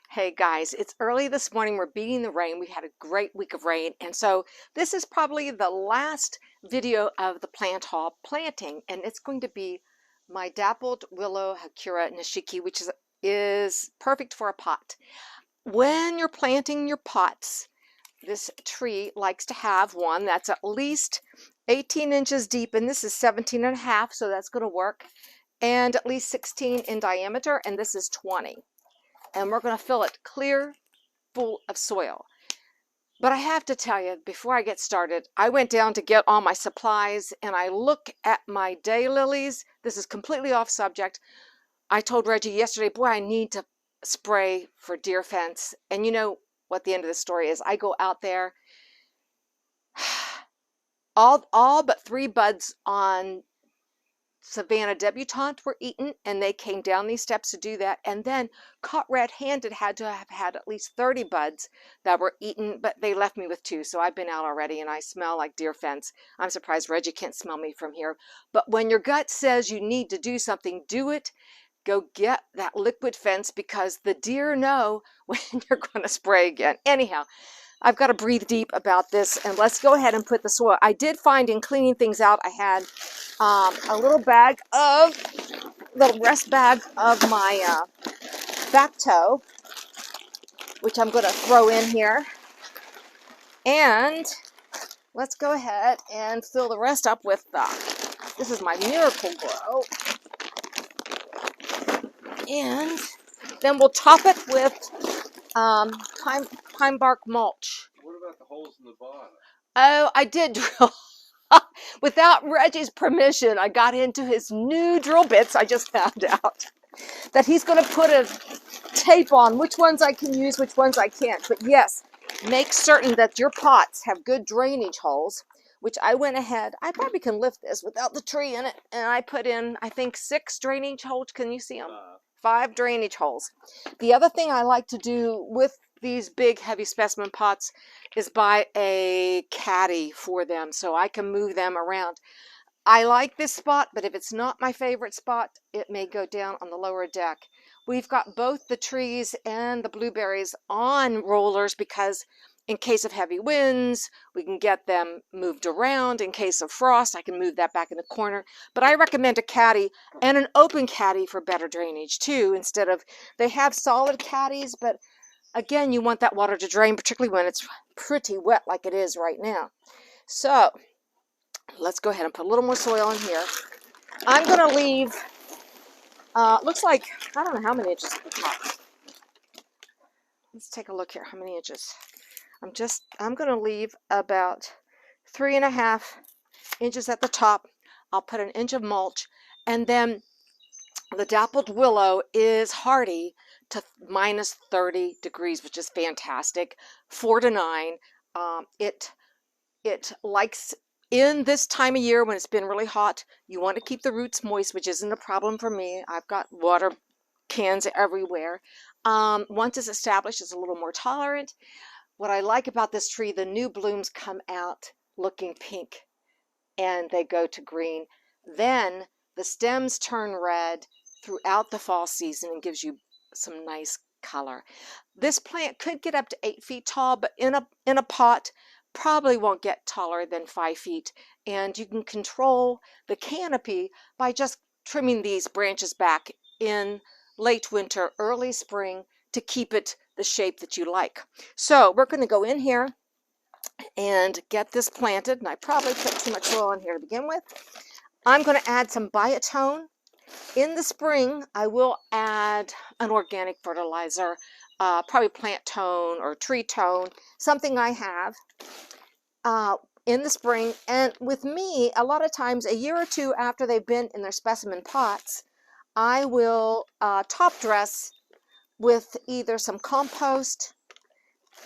Hey guys, it's early this morning. We're beating the rain. We had a great week of rain. And so this is probably the last video of the plant haul planting. And it's going to be my Dappled Willow Hakura Nishiki, which is perfect for a pot. When you're planting your pots, this tree likes to have one that's at least 18 inches deep. And this is 17 and a half, so that's going to work. And at least 16 in diameter. And this is 20. And we're going to fill it clear, full of soil. But I have to tell you, before I get started, I went down to get all my supplies and I look at my daylilies. This is completely off subject. I told Reggie yesterday, boy, I need to spray for deer fence. And you know what the end of the story is. I go out there, all but 3 buds on Savannah debutante were eaten, and they came down these steps to do that. And then caught red-handed had to have had at least 30 buds that were eaten, but they left me with 2. So I've been out already and I smell like deer fence. I'm surprised Reggie can't smell me from here. But when your gut says you need to do something, do it. Go get that liquid fence because the deer know when you're going to spray again. Anyhow, I've got to breathe deep about this, and let's go ahead and put the soil. I did find in cleaning things out, I had a little rest bag of my back toe, which I'm going to throw in here. And let's go ahead and fill the rest up with, this is my Miracle Grow. And then we'll top it with pine bark mulch. What about the holes in the bottom? Oh, I did drill. Without Reggie's permission, I got into his new drill bits. I just found out that he's going to put a tape on which ones I can use, which ones I can't. But yes, make certain that your pots have good drainage holes, which I went ahead. I probably can lift this without the tree in it. And I put in, I think, 6 drainage holes. Can you see them? 5 drainage holes. The other thing I like to do with these big heavy specimen pots is buy a caddy for them so I can move them around. I like this spot, but if it's not my favorite spot, it may go down on the lower deck. We've got both the trees and the blueberries on rollers because in case of heavy winds, we can get them moved around. In case of frost, I can move that back in the corner. But I recommend a caddy and an open caddy for better drainage too, instead of, they have solid caddies, but again, you want that water to drain, particularly when it's pretty wet like it is right now. So let's go ahead and put a little more soil in here. I'm going to leave, looks like, I don't know how many inches at the top. Let's take a look here. How many inches? I'm going to leave about 3.5 inches at the top. I'll put an inch of mulch, and then the Dappled Willow is hardy to minus 30 degrees, which is fantastic. 4 to 9. It likes, in this time of year when it's been really hot, you want to keep the roots moist, which isn't a problem for me. I've got water cans everywhere. Once it's established, it's a little more tolerant. What I like about this tree, the new blooms come out looking pink and they go to green. Then the stems turn red throughout the fall season and gives you some nice color. This plant could get up to 8 feet tall, but in a pot probably won't get taller than 5 feet. And you can control the canopy by just trimming these branches back in late winter, early spring to keep it the shape that you like. So we're going to go in here and get this planted. And I probably put too much soil in here to begin with. I'm going to add some BIOTONE. In the spring, I will add an organic fertilizer, probably plant tone or tree tone, something I have in the spring. And with me, a lot of times, a year or 2 after they've been in their specimen pots, I will top dress with either some compost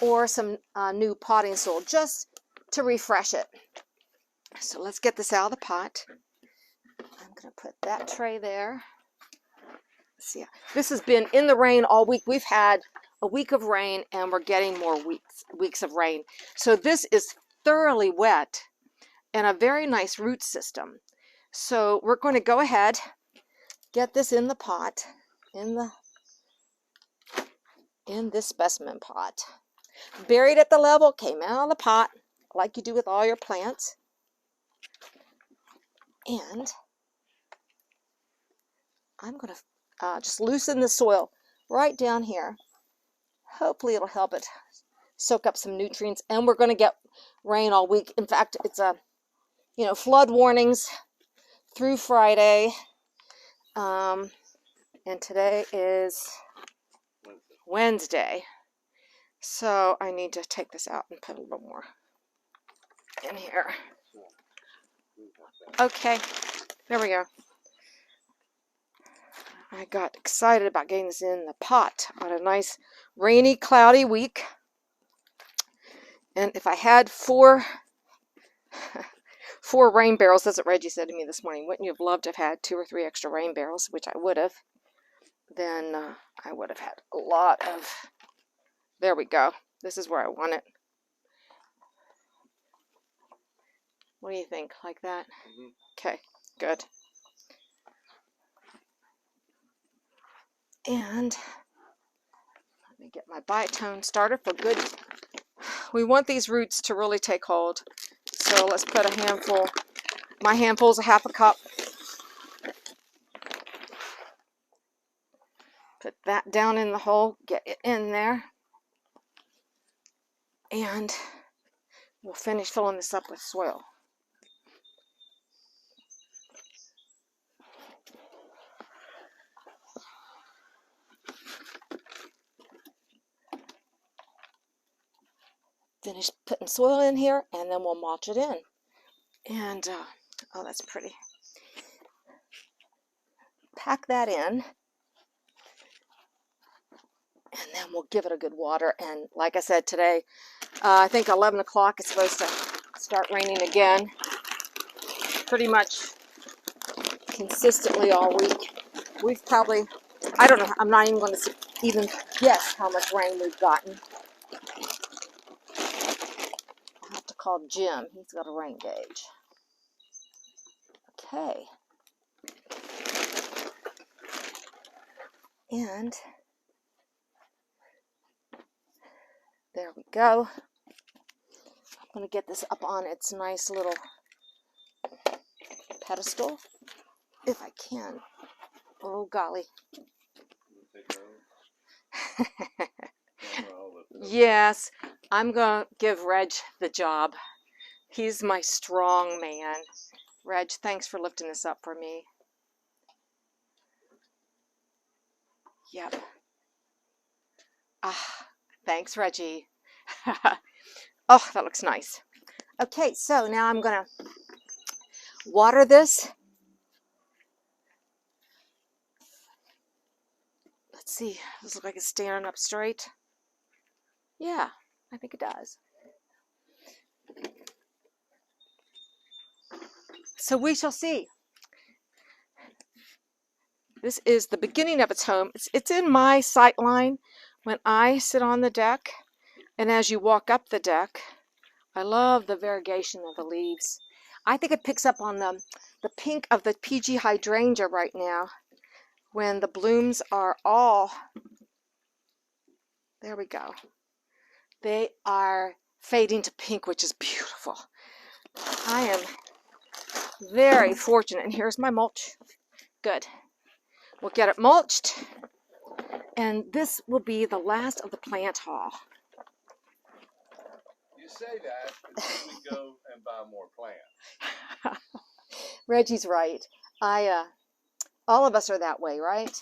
or some new potting soil just to refresh it. So let's get this out of the pot. I'm going to put that tray there. See, this has been in the rain all week. We've had a week of rain and we're getting more weeks of rain. So this is thoroughly wet and a very nice root system. So we're going to go ahead, get this in the pot, in the in this specimen pot. Buried at the level, came out of the pot, like you do with all your plants. And I'm going to just loosen the soil right down here. Hopefully it'll help it soak up some nutrients. And we're going to get rain all week. In fact, it's flood warnings through Friday. And today is Wednesday. So I need to take this out and put a little more in here. Okay, there we go. I got excited about getting this in the pot on a nice rainy, cloudy week. And if I had four rain barrels, that's what Reggie said to me this morning, wouldn't you have loved to have had 2 or 3 extra rain barrels, which I would have, then I would have had a lot of, there we go. This is where I want it. What do you think? Like that? Okay, good. And let me get my BIOTONE starter for good. We want these roots to really take hold. So let's put a handful. My handful is a 1/2 cup. Put that down in the hole. Get it in there. And we'll finish filling this up with soil. Finish putting soil in here, and then we'll mulch it in. And oh, that's pretty. Pack that in, and then we'll give it a good water. And like I said today, I think 11 o'clock it's supposed to start raining again, pretty much consistently all week. We've probably, I don't know, I'm not even going to even guess how much rain we've gotten. I'll have to call Jim. He's got a rain gauge. Okay. And there we go. I'm going to get this up on its nice little pedestal, if I can. Oh, golly. Yes, I'm going to give Reg the job. He's my strong man. Reg, thanks for lifting this up for me. Yep. Ah, thanks, Reggie. Oh, that looks nice. Okay, so now I'm going to water this. Let's see. Does it look like it's standing up straight? Yeah, I think it does. So we shall see. This is the beginning of its home. It's in my sight line when I sit on the deck. And as you walk up the deck, I love the variegation of the leaves. I think it picks up on the pink of the PG hydrangea right now when the blooms are all, there we go. They are fading to pink, which is beautiful. I am very fortunate. And here's my mulch. Good. We'll get it mulched. And this will be the last of the plant haul. You say that, and then we go and buy more plants. Reggie's right. All of us are that way, right?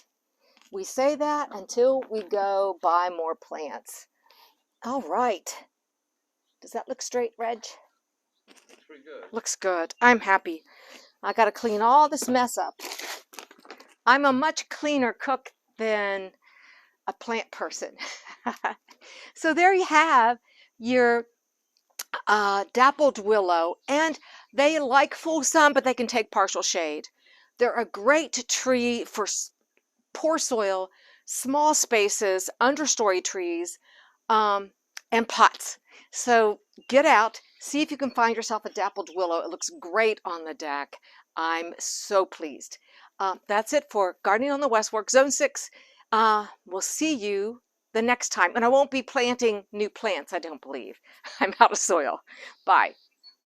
We say that until we go buy more plants. All right. Does that look straight, Reg? Pretty good. Looks good. I'm happy. I got to clean all this mess up. I'm a much cleaner cook than a plant person. So there you have your Dappled Willow, and they like full sun, but they can take partial shade. They're a great tree for poor soil, small spaces, understory trees, and pots. So get out, see if you can find yourself a Dappled Willow. It looks great on the deck. I'm so pleased. That's it for Gardening on the West Fork, Zone 6. We'll see you the next time. And I won't be planting new plants, I don't believe. I'm out of soil. Bye.